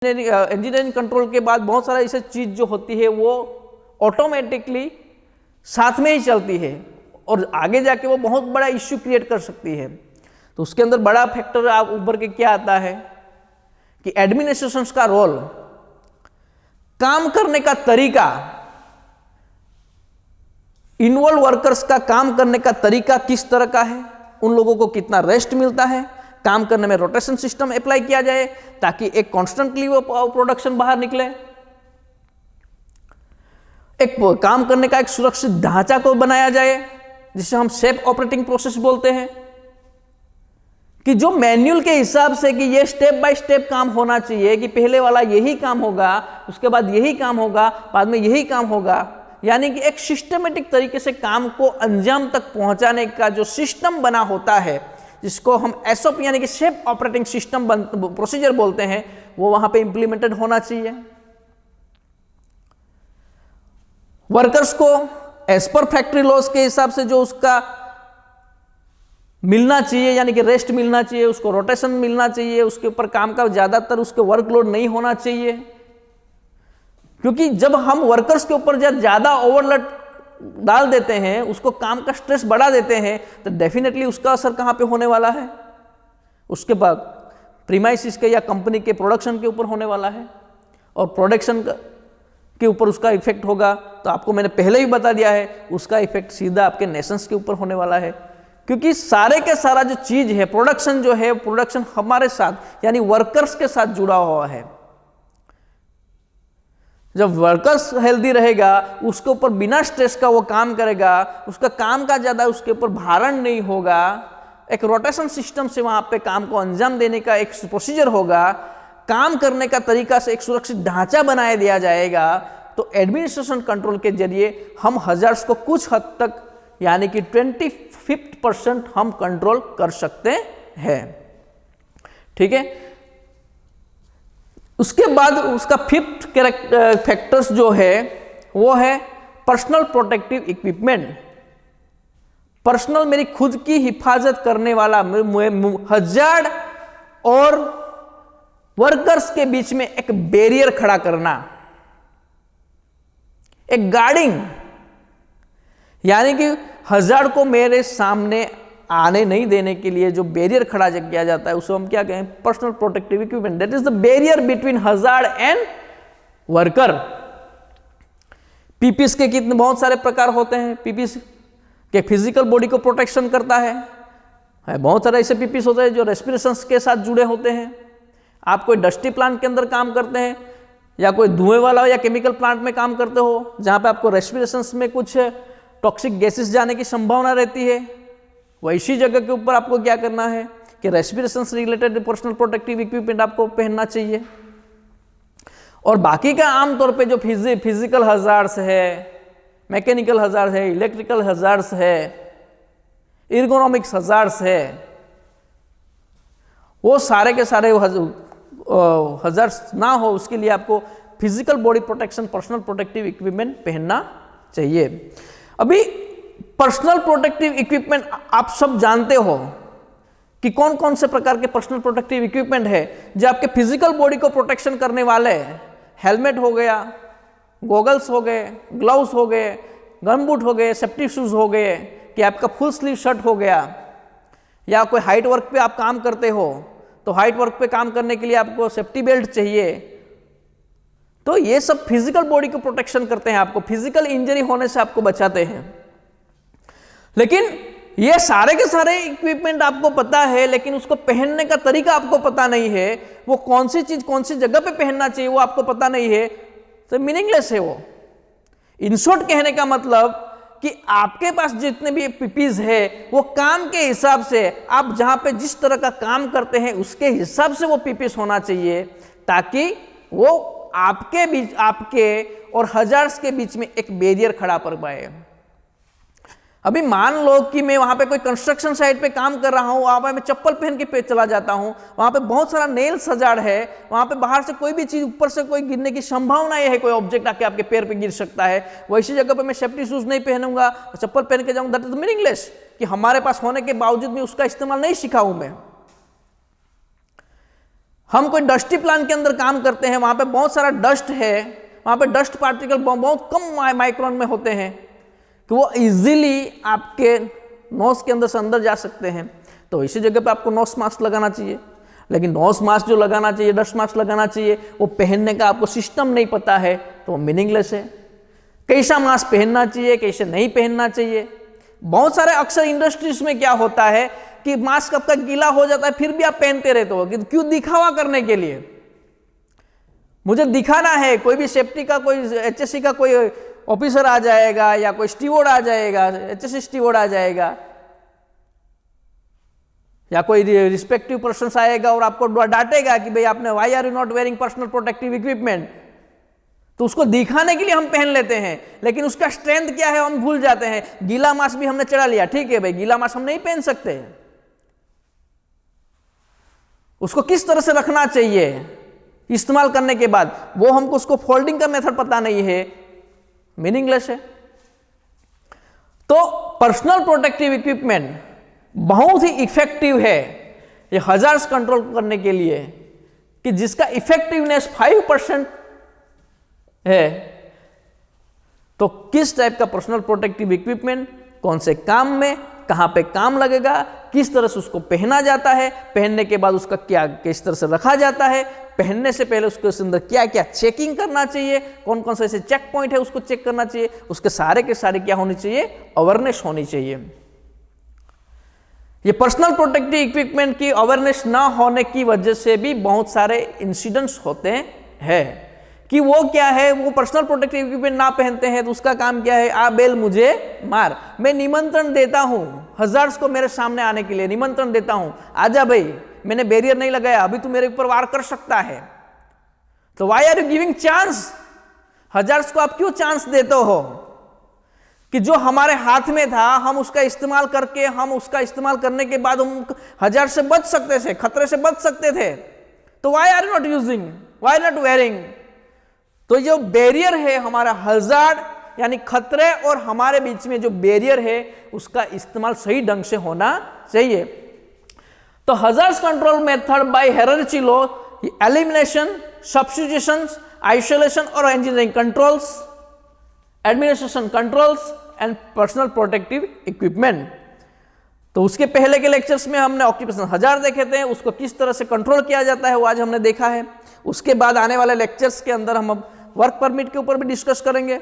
Engineering control के बाद बहुत सारा ऐसी चीज जो होती है वो ऑटोमेटिकली साथ में ही चलती है और आगे जाके वो बहुत बड़ा इश्यू क्रिएट कर सकती है। तो उसके अंदर बड़ा फैक्टर आप उभर के क्या आता है कि एडमिनिस्ट्रेशन का रोल, काम करने का तरीका, इन्वॉल्व वर्कर्स का काम करने का तरीका किस तरह का है, उन लोगों को कितना रेस्ट मिलता है, काम करने में रोटेशन सिस्टम अप्लाई किया जाए ताकि एक कॉन्स्टेंटली वो प्रोडक्शन बाहर निकले, एक काम करने का एक सुरक्षित ढांचा को बनाया जाए जिसे हम सेफ ऑपरेटिंग प्रोसेस बोलते हैं, कि जो मैन्युअल के हिसाब से कि ये स्टेप बाय स्टेप काम होना चाहिए कि पहले वाला यही काम होगा, उसके बाद यही काम होगा, बाद में यही काम होगा, यानी कि एक सिस्टमेटिक तरीके से काम को अंजाम तक पहुंचाने का जो सिस्टम बना होता है जिसको हम एसओपी यानी कि सेफ ऑपरेटिंग सिस्टम प्रोसीजर बोलते हैं, वो वहां पे इंप्लीमेंटेड होना चाहिए। वर्कर्स को एज पर फैक्ट्री लॉज के हिसाब से जो उसका मिलना चाहिए यानी कि रेस्ट मिलना चाहिए, उसको रोटेशन मिलना चाहिए, उसके ऊपर काम का ज्यादातर उसके वर्कलोड नहीं होना चाहिए, क्योंकि जब हम वर्कर्स के ऊपर जब ज्यादा ओवरलोड डाल देते हैं, उसको काम का स्ट्रेस बढ़ा देते हैं, तो डेफिनेटली उसका असर कहां पे होने वाला है, उसके बाद प्रीमाइसिस के या कंपनी के प्रोडक्शन के ऊपर होने वाला है और प्रोडक्शन के ऊपर उसका इफेक्ट होगा। तो आपको मैंने पहले ही बता दिया है उसका इफेक्ट सीधा आपके नेशंस के ऊपर होने वाला है, क्योंकि सारे के सारा जो चीज है प्रोडक्शन जो है, प्रोडक्शन हमारे साथ यानी वर्कर्स के साथ जुड़ा हुआ है। जब वर्कर्स हेल्दी रहेगा, उसके ऊपर बिना स्ट्रेस का वो काम करेगा, उसका काम का ज्यादा उसके ऊपर भारण नहीं होगा, एक रोटेशन सिस्टम से वहां पे काम को अंजाम देने का एक प्रोसीजर होगा, काम करने का तरीका से एक सुरक्षित ढांचा बनाया दिया जाएगा, तो एडमिनिस्ट्रेशन कंट्रोल के जरिए हम हजार्ड्स को कुछ हद तक यानी कि 25% हम कंट्रोल कर सकते हैं। ठीक है, उसके बाद उसका फिफ्थ फैक्टर्स जो है वो है पर्सनल प्रोटेक्टिव इक्विपमेंट। पर्सनल मेरी खुद की हिफाजत करने वाला हजार्ड और वर्कर्स के बीच में एक बैरियर खड़ा करना, एक गार्डिंग, यानी कि हजार्ड को मेरे सामने आने नहीं देने के लिए जो बैरियर खड़ा किया जाता है उसे हम क्या कहें, personal protective equipment. That is the barrier between hazard and worker. PPEs के कितने बहुत सारे प्रकार होते हैं। पीपीस के फिजिकल बॉडी को प्रोटेक्शन करता है बहुत सारे ऐसे पीपीस होते हैं जो रेस्पिरेशन के साथ जुड़े होते हैं। आप कोई डस्टी प्लांट के अंदर काम करते हैं या कोई धुएं वाला या केमिकल प्लांट में काम करते हो जहां पे आपको रेस्पिरेशन में कुछ टॉक्सिक गैसेस जाने की संभावना रहती है, वैसी जगह के ऊपर आपको क्या करना है कि रेस्पिरेशन से रिलेटेड पर्सनल प्रोटेक्टिव इक्विपमेंट आपको पहनना चाहिए। और बाकी का आमतौर पे जो फिजिकल हजार्ड्स है, मैकेनिकल हजार्ड्स है, इलेक्ट्रिकल हजार्ड्स है, एर्गोनॉमिक्स हजार्ड्स है, वो सारे के सारे हजार्ड्स ना हो उसके लिए आपको physical body protection personal protective equipment पहनना चाहिए। अभी पर्सनल प्रोटेक्टिव इक्विपमेंट आप सब जानते हो कि कौन कौन से प्रकार के पर्सनल प्रोटेक्टिव इक्विपमेंट है जो आपके फिजिकल बॉडी को प्रोटेक्शन करने वाले हैं। हेलमेट हो गया, गॉगल्स हो गए, ग्लव्स हो गए, गनबूट हो गए, सेफ्टी शूज हो गए, कि आपका फुल स्लीव शर्ट हो गया, या कोई हाइट वर्क पे आप काम करते हो तो हाइट वर्क पे काम करने के लिए आपको सेफ्टी बेल्ट चाहिए। तो ये सब फिजिकल बॉडी को प्रोटेक्शन करते हैं, आपको फिजिकल इंजरी होने से आपको बचाते हैं। लेकिन ये सारे के सारे इक्विपमेंट आपको पता है, लेकिन उसको पहनने का तरीका आपको पता नहीं है, वो कौन सी चीज कौन सी जगह पे पहनना चाहिए वो आपको पता नहीं है, तो मीनिंगलेस है वो। इन शॉर्ट कहने का मतलब कि आपके पास जितने भी पीपीज है वो काम के हिसाब से, आप जहां पे जिस तरह का काम करते हैं उसके हिसाब से वो पीपीस होना चाहिए, ताकि वो आपके बीच, आपके और हजार्ड्स के बीच में एक बैरियर खड़ा कर पाए। अभी मान लो कि मैं वहां पे कोई कंस्ट्रक्शन साइट पे काम कर रहा हूं, वहां पे मैं चप्पल पहन के पे चला जाता हूं, वहां पे बहुत सारा नेल्स हजार्ड है, वहां पे बाहर से कोई भी चीज ऊपर से कोई गिरने की संभावना है, कोई ऑब्जेक्ट आके आपके पैर पे गिर सकता है, वैसी जगह पे मैं सेफ्टी शूज नहीं पहनूंगा, चप्पल पहन के जाऊंगा, दैट इज मीनिंगलेस, कि हमारे पास होने के बावजूद भी उसका इस्तेमाल नहीं सीखा हूं मैं। हम कोई डस्टी प्लांट के अंदर काम करते हैं, वहां पे बहुत सारा डस्ट है, वहां पे डस्ट पार्टिकल बहुत कम माइक्रोन में होते हैं कि वो इजीली आपके नोज के अंदर से अंदर जा सकते हैं। तो इसी जगह पे आपको नोज मास्क लगाना चाहिए। लेकिन नोज मास्क जो लगाना चाहिए, डस्ट मास्क लगाना चाहिए, वो पहनने का आपको सिस्टम नहीं पता है तो वो मीनिंगलेस है। कैसा मास्क पहनना चाहिए, कैसे नहीं पहनना चाहिए। बहुत सारे अक्सर इंडस्ट्रीज में क्या होता है कि मास्क आपका गीला हो जाता है फिर भी आप पहनते रहते हो, क्यों? दिखावा करने के लिए, मुझे दिखाना है। कोई भी सेफ्टी का, कोई एचएससी का कोई ऑफिसर आ जाएगा या कोई स्टीवर्ड आ जाएगा, एचएससी स्टीवर्ड आ जाएगा या कोई रिस्पेक्टिव पर्सन आएगा और आपको डांटेगा कि भाई आपने why are you not wearing personal protective equipment, तो उसको दिखाने के लिए हम पहन लेते हैं, लेकिन उसका स्ट्रेंथ क्या है हम भूल जाते हैं। गीला मास्क भी हमने चढ़ा लिया, ठीक है भाई, गीला मास्क हम नहीं पहन सकते, उसको किस तरह से रखना चाहिए इस्तेमाल करने के बाद, वो हमको उसको फोल्डिंग का मेथड पता नहीं है, मीनिंगलेस है। तो पर्सनल प्रोटेक्टिव इक्विपमेंट बहुत ही इफेक्टिव है ये हजार्ड्स कंट्रोल करने के लिए, कि जिसका इफेक्टिवनेस 5% है। तो किस टाइप का पर्सनल प्रोटेक्टिव इक्विपमेंट कौन से काम में, कहां पे काम लगेगा, किस तरह से उसको पहना जाता है, पहनने के बाद उसका क्या किस तरह से रखा जाता है, पहनने से पहले उसके अंदर क्या क्या चेकिंग करना चाहिए, कौन कौन से ऐसे चेक पॉइंट है उसको चेक करना चाहिए, उसके सारे के सारे क्या होनी चाहिए, अवेयरनेस होनी चाहिए। ये पर्सनल प्रोटेक्टिव इक्विपमेंट की अवेयरनेस ना होने की वजह से भी बहुत सारे इंसिडेंट्स होते हैं कि वो क्या है, वो पर्सनल प्रोटेक्टिव इक्विपमेंट ना पहनते हैं तो उसका काम क्या है, आ बेल मुझे मार। मैं निमंत्रण देता हूं हजार्ड्स को मेरे सामने आने के लिए, निमंत्रण देता हूं, आजा भाई, मैंने बैरियर नहीं लगाया, अभी तू मेरे ऊपर वार कर सकता है। तो why are you giving chance? Hazards को आप क्यों चांस देते हो कि जो हमारे हाथ में था हम उसका इस्तेमाल करके, हम उसका इस्तेमाल करने के बाद हम हजार्ड से बच सकते थे, खतरे से बच सकते थे। तो why are not using, why not wearing? तो जो बैरियर है हमारा हजार्ड यानी खतरे और हमारे बीच में जो बैरियर है उसका इस्तेमाल सही ढंग से होना चाहिए। तो hazards control method by hereditary law, elimination, substitution, isolation और engineering controls, administration controls and personal protective equipment. तो उसके पहले के लेक्चर्स में हमने ऑक्यूपेशनल हजार्ड देखे थे, उसको किस तरह से कंट्रोल किया जाता है वो आज हमने देखा है। उसके बाद आने वाले लेक्चर्स के अंदर हम वर्क परमिट के ऊपर भी डिस्कस करेंगे।